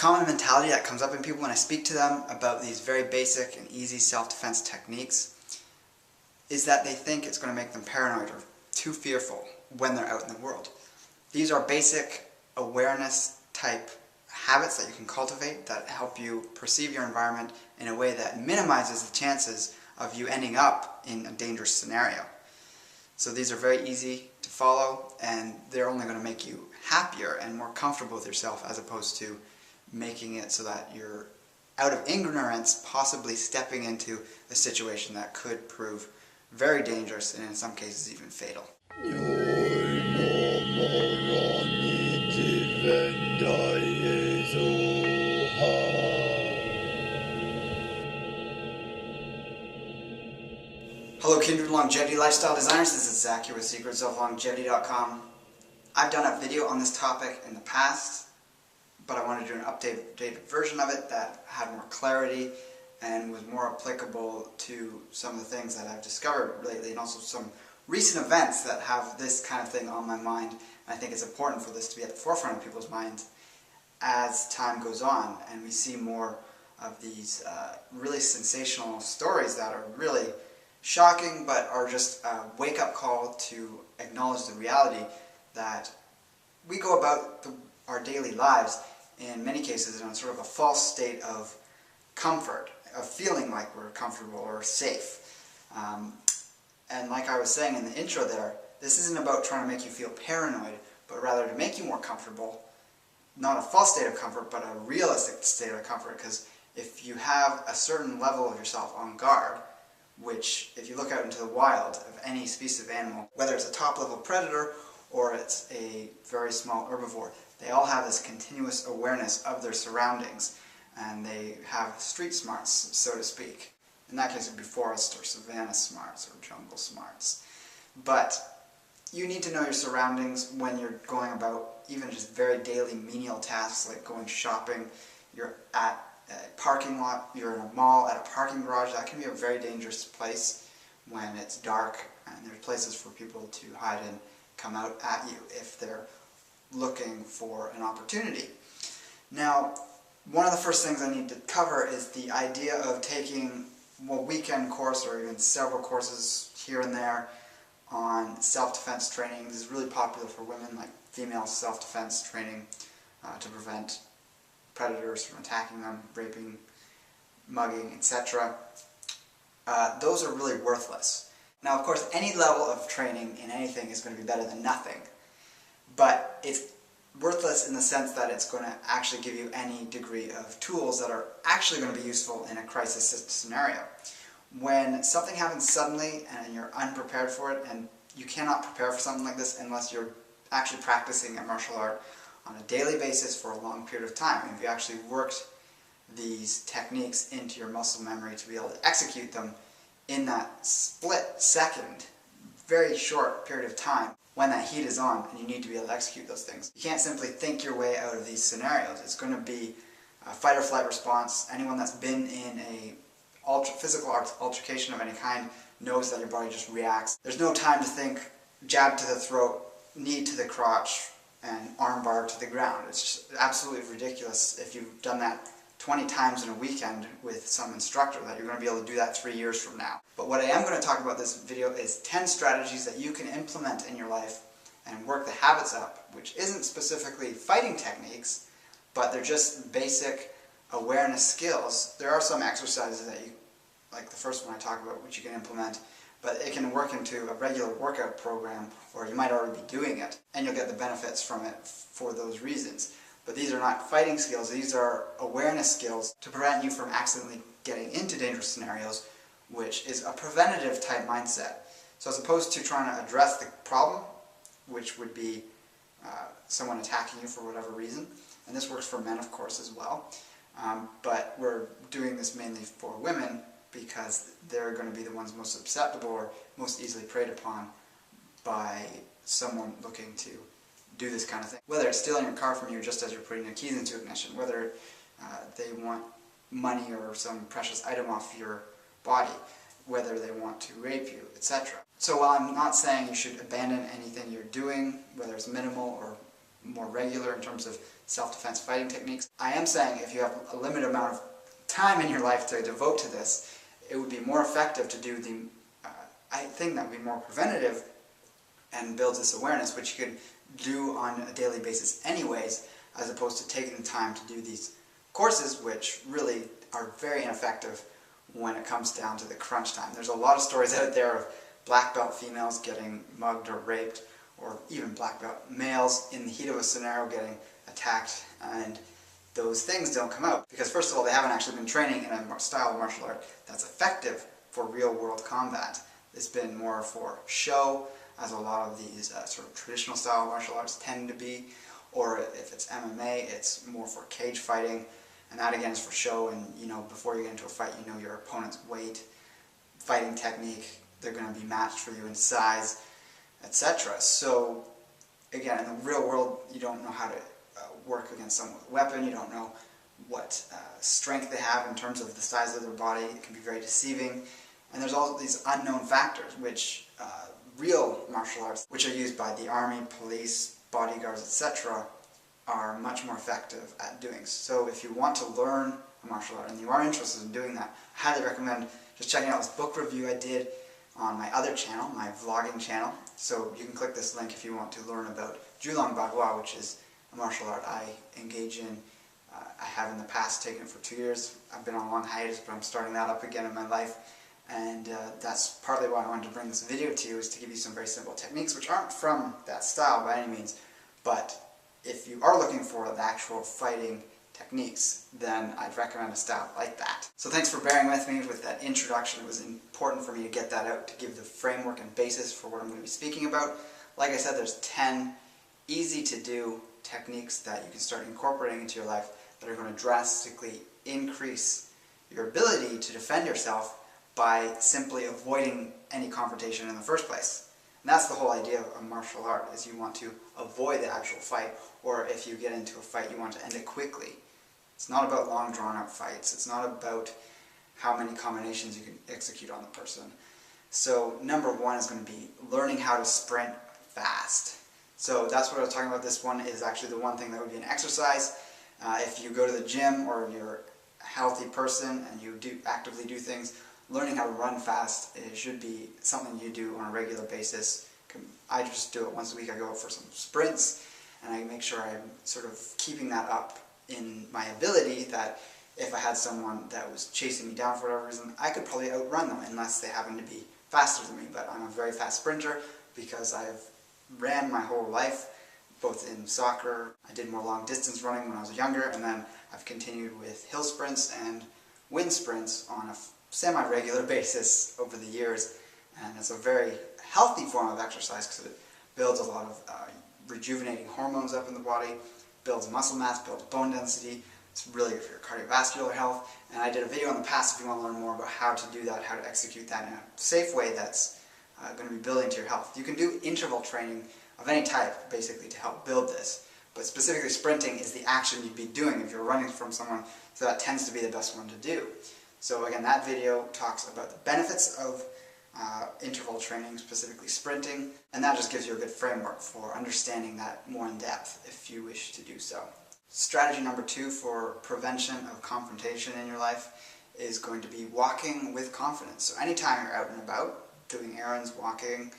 common mentality that comes up in people when I speak to them about these very basic and easy self-defense techniques is that they think it's going to make them paranoid or too fearful when they're out in the world. These are basic awareness type habits that you can cultivate that help you perceive your environment in a way that minimizes the chances of you ending up in a dangerous scenario. So these are very easy to follow, and they're only going to make you happier and more comfortable with yourself, as opposed to making it so that you're out of ignorance possibly stepping into a situation that could prove very dangerous and in some cases even fatal. Hello kindred longevity lifestyle designers, this is Zach here with secretsoflongevity.com. I've done a video on this topic in the past, but I wanted to do an updated version of it that had more clarity and was more applicable to some of the things that I've discovered lately, and also some recent events that have this kind of thing on my mind. And I think it's important for this to be at the forefront of people's minds as time goes on and we see more of these really sensational stories that are really shocking, but are just a wake-up call to acknowledge the reality that we go about our daily lives in many cases in a sort of a false state of comfort, of feeling like we're comfortable or safe. And like I was saying in the intro there, this isn't about trying to make you feel paranoid, but rather to make you more comfortable. Not a false state of comfort, but a realistic state of comfort, because if you have a certain level of yourself on guard, which if you look out into the wild of any species of animal, whether it's a top-level predator or it's a very small herbivore, they all have this continuous awareness of their surroundings, and they have street smarts, so to speak. In that case it would be forest or savanna smarts or jungle smarts. But you need to know your surroundings when you're going about even just very daily menial tasks like going shopping. You're at a parking lot, you're in a mall, at a parking garage. That can be a very dangerous place when it's dark, and there's places for people to hide and come out at you if they're looking for an opportunity. Now, one of the first things I need to cover is the idea of taking a weekend course or even several courses here and there on self-defense training. This is really popular for women, like female self-defense training to prevent predators from attacking them, raping, mugging, etc. Those are really worthless. Now, of course, any level of training in anything is going to be better than nothing, but it's worthless in the sense that it's going to actually give you any degree of tools that are actually going to be useful in a crisis scenario. When something happens suddenly and you're unprepared for it, and you cannot prepare for something like this unless you're actually practicing a martial art on a daily basis for a long period of time, and if you actually worked these techniques into your muscle memory to be able to execute them in that split second, very short period of time, when that heat is on and you need to be able to execute those things. You can't simply think your way out of these scenarios. It's going to be a fight or flight response. Anyone that's been in a physical altercation of any kind knows that your body just reacts. There's no time to think jab to the throat, knee to the crotch, and arm bar to the ground. It's just absolutely ridiculous if you've done that 20 times in a weekend with some instructor that you're going to be able to do that 3 years from now. But what I am going to talk about this video is 10 strategies that you can implement in your life and work the habits up, which isn't specifically fighting techniques, but they're just basic awareness skills. There are some exercises that you, like the first one I talk about, which you can implement, but it can work into a regular workout program, or you might already be doing it, and you'll get the benefits from it for those reasons. But these are not fighting skills, these are awareness skills to prevent you from accidentally getting into dangerous scenarios, which is a preventative type mindset. So as opposed to trying to address the problem, which would be someone attacking you for whatever reason, and this works for men of course as well, but we're doing this mainly for women because they're going to be the ones most susceptible or most easily preyed upon by someone looking to do this kind of thing. Whether it's stealing your car from you just as you're putting the keys into ignition, whether they want money or some precious item off your body, whether they want to rape you, etc. So while I'm not saying you should abandon anything you're doing, whether it's minimal or more regular in terms of self-defense fighting techniques. I am saying if you have a limited amount of time in your life to devote to this, it would be more effective to do the thing that would be more preventative and builds this awareness, which you could do on a daily basis anyways, as opposed to taking the time to do these courses, which really are very ineffective when it comes down to the crunch time. There's a lot of stories out there of black belt females getting mugged or raped, or even black belt males in the heat of a scenario getting attacked, and those things don't come out because, first of all, they haven't actually been training in a style of martial art that's effective for real-world combat. It's been more for show, as a lot of these sort of traditional style martial arts tend to be, or if it's MMA, it's more for cage fighting, and that again is for show, and before you get into a fight, you know your opponent's weight, fighting technique, they're going to be matched for you in size, etc. So again, in the real world, you don't know how to work against someone with a weapon, you don't know what strength they have in terms of the size of their body. It can be very deceiving, and there's all these unknown factors which real martial arts, which are used by the army, police, bodyguards, etc., are much more effective at doing. So if you want to learn a martial art and you are interested in doing that, I highly recommend just checking out this book review I did on my other channel, my vlogging channel. So you can click this link if you want to learn about Julong Bagua, which is a martial art I engage in. I have in the past taken it for 2 years. I've been on a long hiatus, but I'm starting that up again in my life. And that's partly why I wanted to bring this video to you, is to give you some very simple techniques, which aren't from that style by any means, but if you are looking for the actual fighting techniques, then I'd recommend a style like that. So thanks for bearing with me with that introduction. It was important for me to get that out, to give the framework and basis for what I'm going to be speaking about. Like I said, there's 10 easy to do techniques that you can start incorporating into your life that are going to drastically increase your ability to defend yourself by simply avoiding any confrontation in the first place. And that's the whole idea of martial art, is you want to avoid the actual fight, or if you get into a fight, you want to end it quickly. It's not about long drawn-out fights. It's not about how many combinations you can execute on the person. So number one is going to be learning how to sprint fast. So that's what I was talking about. This one is actually the one thing that would be an exercise. If you go to the gym or you're a healthy person and you actively do things, learning how to run fast, it should be something you do on a regular basis. I just do it once a week. I go out for some sprints, and I make sure I'm sort of keeping that up in my ability, that if I had someone that was chasing me down for whatever reason, I could probably outrun them unless they happen to be faster than me. But I'm a very fast sprinter because I've ran my whole life, both in soccer. I did more long distance running when I was younger, and then I've continued with hill sprints and wind sprints on a semi-regular basis over the years, and it's a very healthy form of exercise because it builds a lot of rejuvenating hormones up in the body, builds muscle mass, builds bone density. It's really good for your cardiovascular health, and I did a video in the past if you want to learn more about how to do that, how to execute that in a safe way that's going to be building to your health. You can do interval training of any type basically to help build this, but specifically sprinting is the action you'd be doing if you're running from someone, so that tends to be the best one to do. So again, that video talks about the benefits of interval training, specifically sprinting, and that just gives you a good framework for understanding that more in depth if you wish to do so. Strategy number 2 for prevention of confrontation in your life is going to be walking with confidence. So anytime you're out and about, doing errands, walking,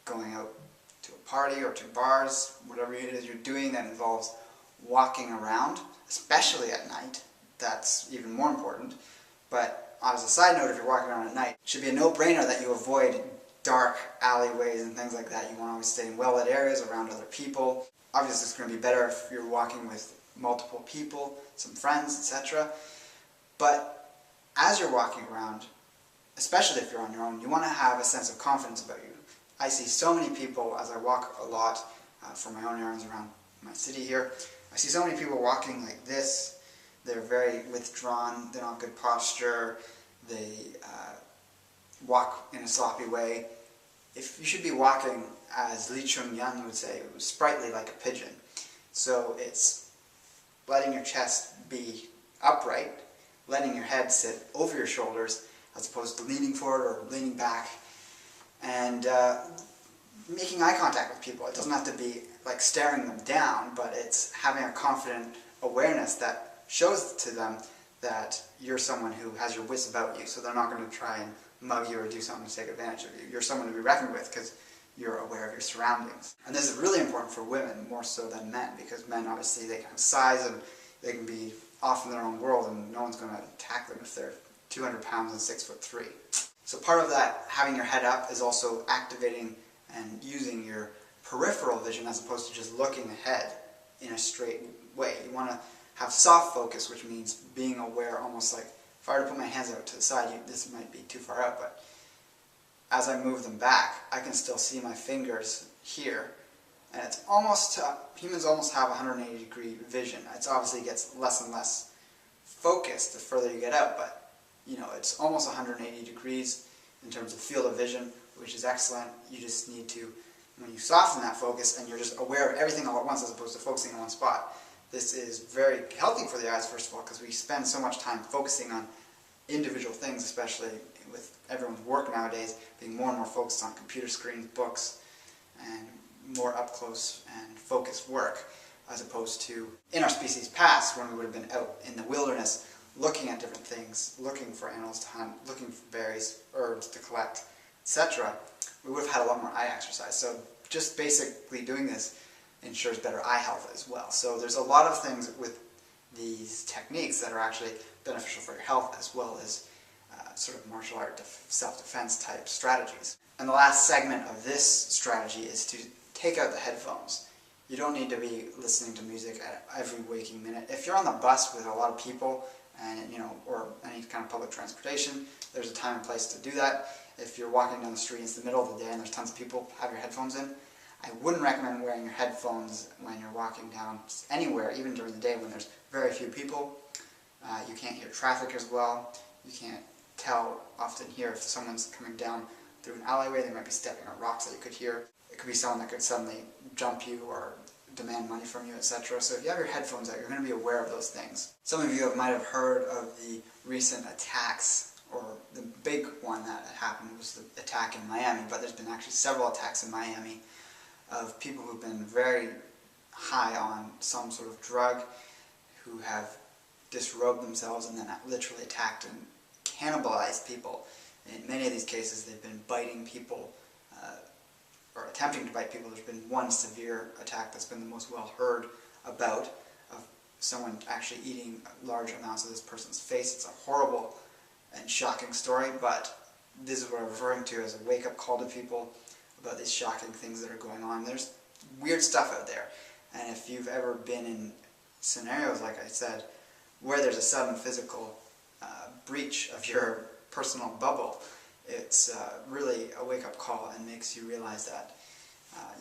going out to a party or to bars, whatever it is you're doing that involves walking around, especially at night, that's even more important. But as a side note, if you're walking around at night, it should be a no-brainer that you avoid dark alleyways and things like that. You want to always stay in well-lit areas around other people. Obviously, it's going to be better if you're walking with multiple people, some friends, etc. But as you're walking around, especially if you're on your own, you want to have a sense of confidence about you. I see so many people, as I walk a lot for my own errands around my city here, I see so many people walking like this. They're very withdrawn, they're not good posture, they walk in a sloppy way. If you should be walking, as Li Chung-Yan would say, sprightly like a pigeon. So it's letting your chest be upright, letting your head sit over your shoulders as opposed to leaning forward or leaning back, and making eye contact with people. It doesn't have to be like staring them down, but it's having a confident awareness that shows to them that you're someone who has your wits about you, so they're not going to try and mug you or do something to take advantage of you. You're someone to be reckoned with because you're aware of your surroundings. And this is really important for women more so than men, because men obviously they can have size and they can be off in their own world and no one's going to attack them if they're 200 pounds and 6'3". So part of that, having your head up, is also activating and using your peripheral vision as opposed to just looking ahead in a straight way. You want to have soft focus, which means being aware, almost like if I were to put my hands out to the side, this might be too far out, but as I move them back, I can still see my fingers here, and it's almost, humans almost have 180-degree vision. It obviously gets less and less focused the further you get out, but you know, it's almost 180 degrees in terms of field of vision, which is excellent. You just need to, when you soften that focus and you're just aware of everything all at once as opposed to focusing on one spot, this is very healthy for the eyes, first of all, because we spend so much time focusing on individual things, especially with everyone's work nowadays, being more and more focused on computer screens, books, and more up-close and focused work, as opposed to in our species past, when we would have been out in the wilderness looking at different things, looking for animals to hunt, looking for berries, herbs to collect, etc. We would have had a lot more eye exercise. So just basically doing this ensures better eye health as well. So there's a lot of things with these techniques that are actually beneficial for your health, as well as sort of martial art self-defense type strategies. And the last segment of this strategy is to take out the headphones. You don't need to be listening to music at every waking minute. If you're on the bus with a lot of people, and or any kind of public transportation, there's a time and place to do that. If you're walking down the street, it's the middle of the day and there's tons of people, have your headphones in. I wouldn't recommend wearing your headphones when you're walking down anywhere, even during the day when there's very few people. You can't hear traffic as well. You can't tell often here if someone's coming down through an alleyway. They might be stepping on rocks that you could hear. It could be someone that could suddenly jump you or demand money from you, etc. So if you have your headphones out, you're going to be aware of those things. Some of you might have heard of the recent attacks, or the big one that happened was the attack in Miami, but there's been actually several attacks in Miami of people who've been very high on some sort of drug, who have disrobed themselves and then literally attacked and cannibalized people. In many of these cases, they've been biting people, or attempting to bite people. There's been one severe attack that's been the most well heard about, of someone actually eating large amounts of this person's face. It's a horrible and shocking story, but this is what I'm referring to as a wake-up call to people about these shocking things that are going on. There's weird stuff out there, and if you've ever been in scenarios, like I said, where there's a sudden physical breach of your personal bubble, it's really a wake-up call and makes you realize that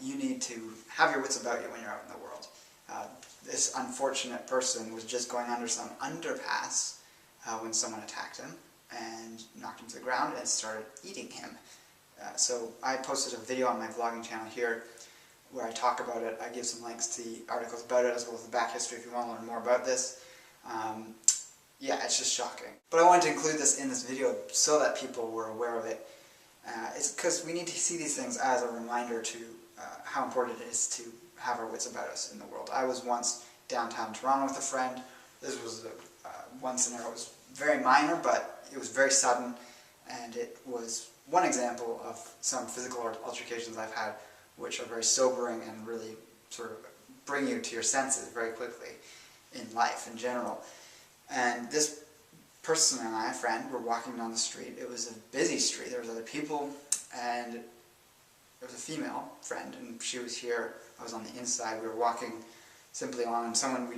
you need to have your wits about you when you're out in the world. This unfortunate person was just going under some underpass when someone attacked him and knocked him to the ground and started eating him. So I posted a video on my vlogging channel here where I talk about it. I give some links to the articles about it, as well as the back history if you want to learn more about this. Yeah, it's just shocking. But I wanted to include this in this video so that people were aware of it. It's because we need to see these things as a reminder to how important it is to have our wits about us in the world. I was once downtown Toronto with a friend. This was one scenario. It was very minor, but it was very sudden, and it was one example of some physical altercations I've had, which are very sobering and really sort of bring you to your senses very quickly in life in general. And this person and I, a friend, were walking down the street. It was a busy street. There was other people, and there was a female friend, and she was here. I was on the inside. We were walking simply on, and we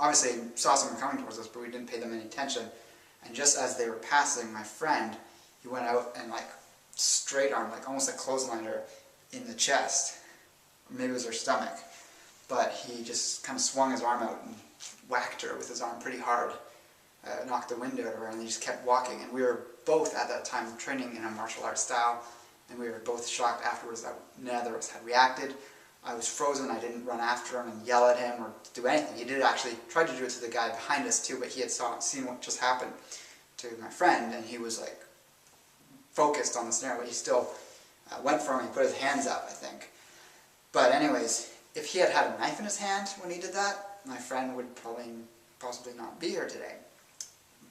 obviously saw someone coming towards us, but we didn't pay them any attention. And just as they were passing, my friend, he went out and straight arm, almost like clotheslined her in the chest. Or maybe it was her stomach. But he just kind of swung his arm out and whacked her with his arm pretty hard, knocked the wind out of her, and they just kept walking. And we were both at that time training in a martial arts style, and we were both shocked afterwards that neither of us had reacted. I was frozen. I didn't run after him and yell at him or do anything. He did actually try to do it to the guy behind us too, but he had seen what just happened to my friend, and he was focused on the scenario, but he still went for him. He put his hands up, I think. But anyways, If he had had a knife in his hand when he did that, my friend would possibly not be here today.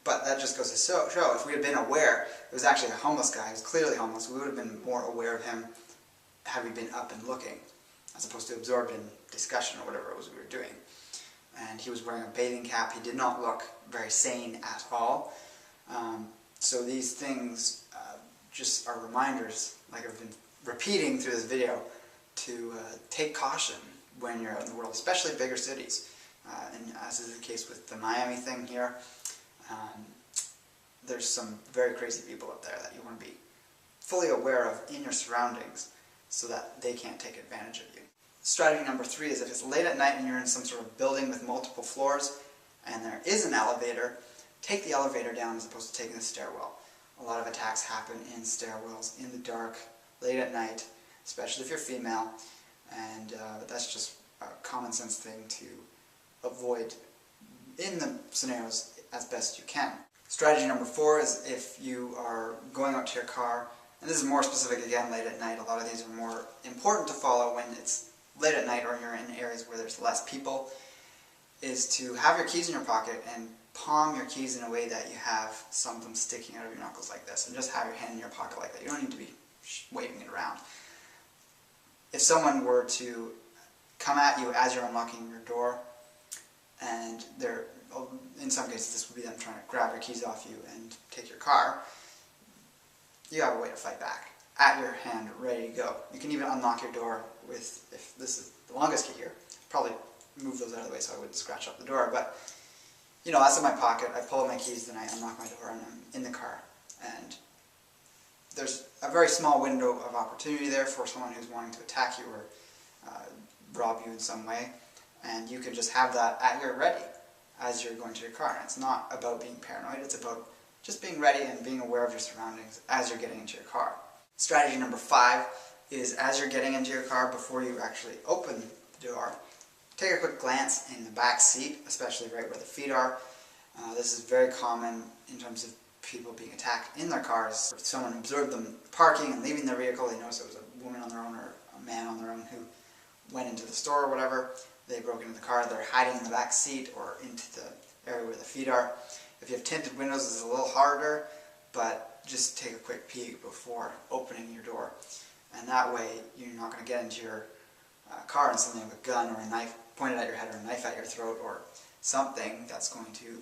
But that just goes to show, if we had been aware, it was actually a homeless guy, he was clearly homeless, we would have been more aware of him had we been up and looking, as opposed to absorbed in discussion or whatever it was we were doing. And he was wearing a bathing cap, he did not look very sane at all. So these things just are reminders, like I've been repeating through this video, to take caution when you're out in the world, especially bigger cities. And as is the case with the Miami thing here, there's some very crazy people up there that you want to be fully aware of in your surroundings so that they can't take advantage of you. Strategy number 3 is if it's late at night and you're in some sort of building with multiple floors and there is an elevator, take the elevator down as opposed to taking the stairwell. A lot of attacks happen in stairwells, in the dark, late at night, especially if you're female, and that's just a common sense thing to avoid in the scenarios as best you can. Strategy number 4 is if you are going out to your car, and this is more specific again late at night, a lot of these are more important to follow when it's late at night or you're in areas where there's less people, is to have your keys in your pocket and palm your keys in a way that you have some of them sticking out of your knuckles like this, and just have your hand in your pocket like that. You don't need to be waving it around. If someone were to come at you as you're unlocking your door, and they're, in some cases this would be them trying to grab your keys off you and take your car, you have a way to fight back. At your hand, ready to go. You can even unlock your door with, if this is the longest key here, probably move those out of the way so I wouldn't scratch up the door, but you know, that's in my pocket, I pull out my keys, then I unlock my door and I'm in the car. And there's a very small window of opportunity there for someone who's wanting to attack you or rob you in some way, and you can just have that at your ready as you're going to your car. And it's not about being paranoid, it's about just being ready and being aware of your surroundings as you're getting into your car. Strategy number 5 is as you're getting into your car, before you actually open the door, take a quick glance in the back seat, especially right where the feet are. This is very common in terms of people being attacked in their cars. If someone observed them parking and leaving their vehicle, they noticed it was a woman on their own or a man on their own who went into the store or whatever, they broke into the car, they're hiding in the back seat or into the area where the feet are. If you have tinted windows, it's a little harder, but just take a quick peek before opening your door. And that way you're not going to get into your car and suddenly have a gun or a knife pointed at your head or a knife at your throat or something that's going to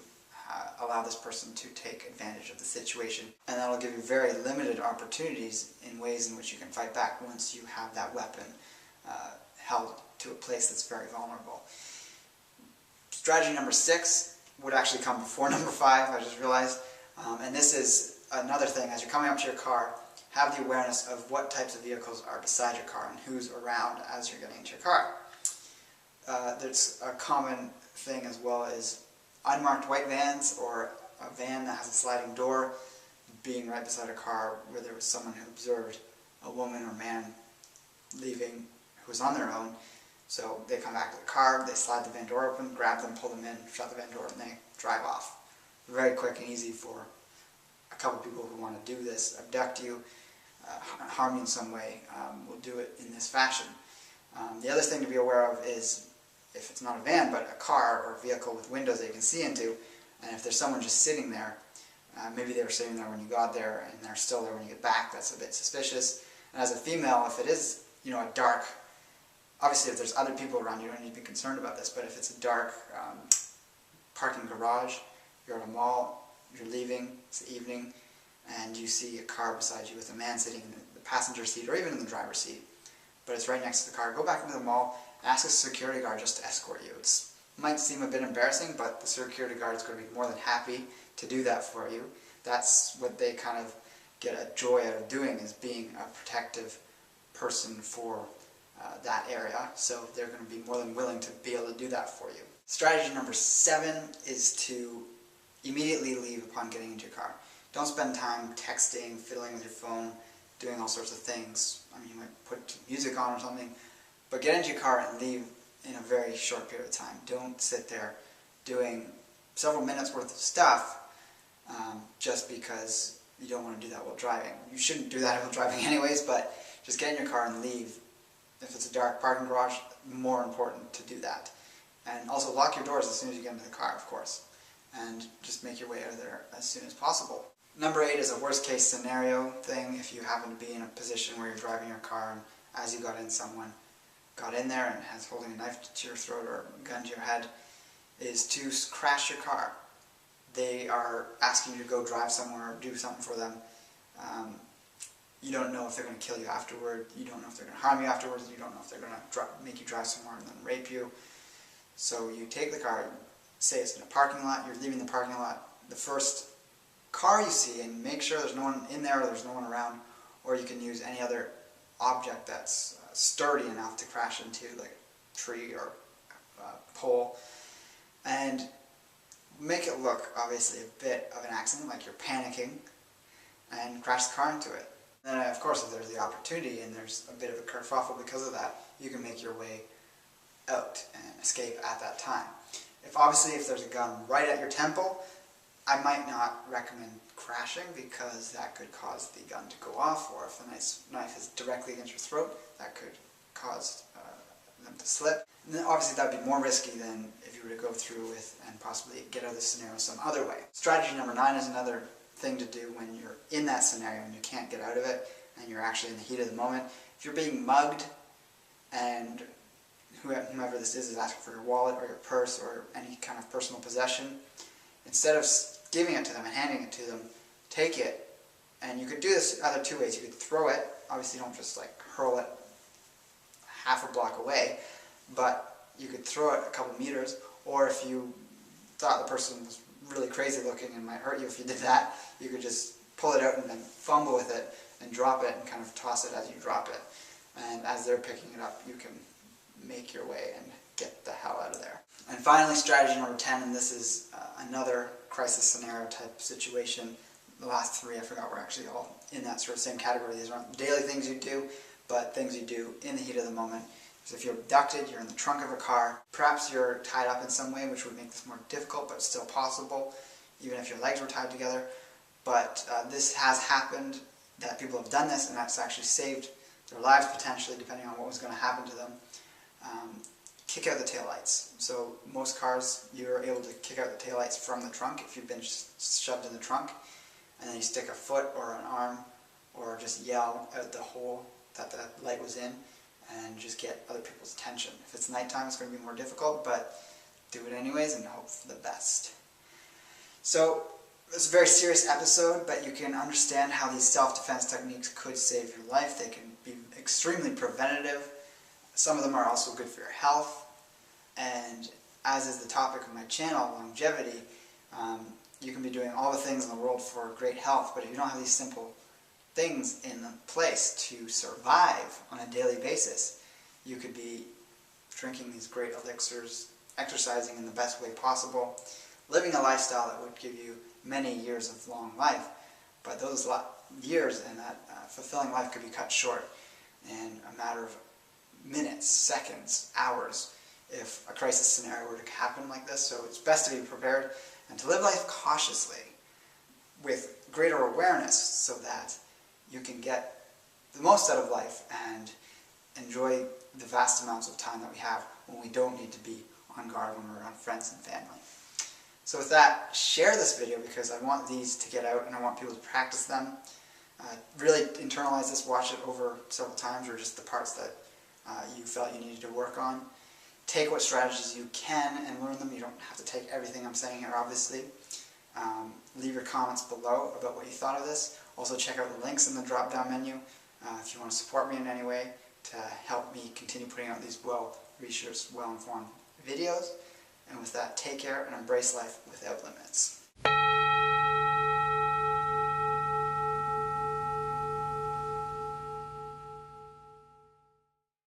allow this person to take advantage of the situation. And that'll give you very limited opportunities in ways in which you can fight back once you have that weapon held to a place that's very vulnerable. Strategy number 6 would actually come before number 5, I just realized. And this is another thing, as you're coming up to your car, have the awareness of what types of vehicles are beside your car and who's around as you're getting into your car. There's a common thing as well as unmarked white vans or a van that has a sliding door being right beside a car where there was someone who observed a woman or man leaving who was on their own. So they come back to the car, they slide the van door open, grab them, pull them in, shut the van door, and they drive off. Very quick and easy for a couple people who want to do this, abduct you, harm you in some way, will do it in this fashion. The other thing to be aware of is if it's not a van but a car or a vehicle with windows that you can see into, and if there's someone just sitting there, maybe they were sitting there when you got there and they're still there when you get back, that's a bit suspicious. And as a female, if it is, you know, a dark, obviously if there's other people around you don't need to be concerned about this, but if it's a dark parking garage, you're at a mall, you're leaving, it's the evening, and you see a car beside you with a man sitting in the passenger seat or even in the driver's seat, but it's right next to the car, go back into the mall, ask a security guard just to escort you. It might seem a bit embarrassing, but the security guard is going to be more than happy to do that for you. That's what they kind of get a joy out of doing, is being a protective person for that area, so they're going to be more than willing to be able to do that for you. Strategy number 7 is to immediately leave upon getting into your car. Don't spend time texting, fiddling with your phone, doing all sorts of things. I mean, you might put music on or something, but get into your car and leave in a very short period of time. Don't sit there doing several minutes worth of stuff just because you don't want to do that while driving. You shouldn't do that while driving anyways, but just get in your car and leave If it's a dark parking garage, more important to do that. And also lock your doors as soon as you get into the car, of course. And just make your way out of there as soon as possible. Number 8 is a worst case scenario thing. If you happen to be in a position where you're driving your car and as you got in, someone got in there and has holding a knife to your throat or a gun to your head, is to crash your car. They are asking you to go drive somewhere or do something for them. You don't know if they're going to kill you afterward. You don't know if they're going to harm you afterwards. You don't know if they're going to make you drive somewhere and then rape you. So you take the car, say it's in a parking lot, you're leaving the parking lot, the first car you see, and make sure there's no one in there or there's no one around, or you can use any other object that's sturdy enough to crash into, like a tree or a pole, and make it look, obviously, a bit of an accident, like you're panicking, and crash the car into it. And then, of course, if there's the opportunity and there's a bit of a kerfuffle because of that, you can make your way out and escape at that time. If there's a gun right at your temple, I might not recommend crashing because that could cause the gun to go off, or if the knife is directly against your throat, that could cause them to slip. And then obviously that would be more risky than if you were to go through with and possibly get out of the scenario some other way. Strategy number 9 is another thing to do when you're in that scenario and you can't get out of it and you're actually in the heat of the moment. If you're being mugged and whomever this is asking for your wallet or your purse or any kind of personal possession, instead of giving it to them and handing it to them, take it. And you could do this other 2 ways. You could throw it. Obviously don't just like hurl it half a block away, but you could throw it a couple meters, or if you thought the person was really crazy looking and might hurt you if you did that, you could just pull it out and then fumble with it and drop it and kind of toss it as you drop it. And as they're picking it up, you can make your way and get the hell out of there. And finally, strategy number 10, and this is another crisis scenario type situation. The last 3, I forgot, were actually all in that sort of same category. These aren't daily things you do, but things you do in the heat of the moment. So if you're abducted, you're in the trunk of a car, perhaps you're tied up in some way, which would make this more difficult, but still possible, even if your legs were tied together. But this has happened, that people have done this, and that's actually saved their lives potentially, depending on what was going to happen to them. Kick out the taillights. So most cars, you're able to kick out the taillights from the trunk if you've been shoved in the trunk, and then you stick a foot or an arm, or just yell out the hole that the light was in, and just get other people's attention. If it's nighttime, it's going to be more difficult, but do it anyways and hope for the best. So it's a very serious episode, but you can understand how these self-defense techniques could save your life. They can be extremely preventative. Some of them are also good for your health, and as is the topic of my channel, longevity, you can be doing all the things in the world for great health, but if you don't have these simple things in place to survive on a daily basis, you could be drinking these great elixirs, exercising in the best way possible, living a lifestyle that would give you many years of long life, but those years and that fulfilling life could be cut short in a matter of minutes, seconds, hours, if a crisis scenario were to happen like this. So it's best to be prepared and to live life cautiously with greater awareness so that you can get the most out of life and enjoy the vast amounts of time that we have when we don't need to be on guard when we're around friends and family. So with that, share this video because I want these to get out and I want people to practice them. Really internalize this, watch it over several times, or just the parts that you felt you needed to work on. Take what strategies you can and learn them. You don't have to take everything I'm saying here, obviously. Leave your comments below about what you thought of this. Also check out the links in the drop-down menu if you want to support me in any way to help me continue putting out these well-researched, well-informed videos. And with that, take care and embrace life without limits.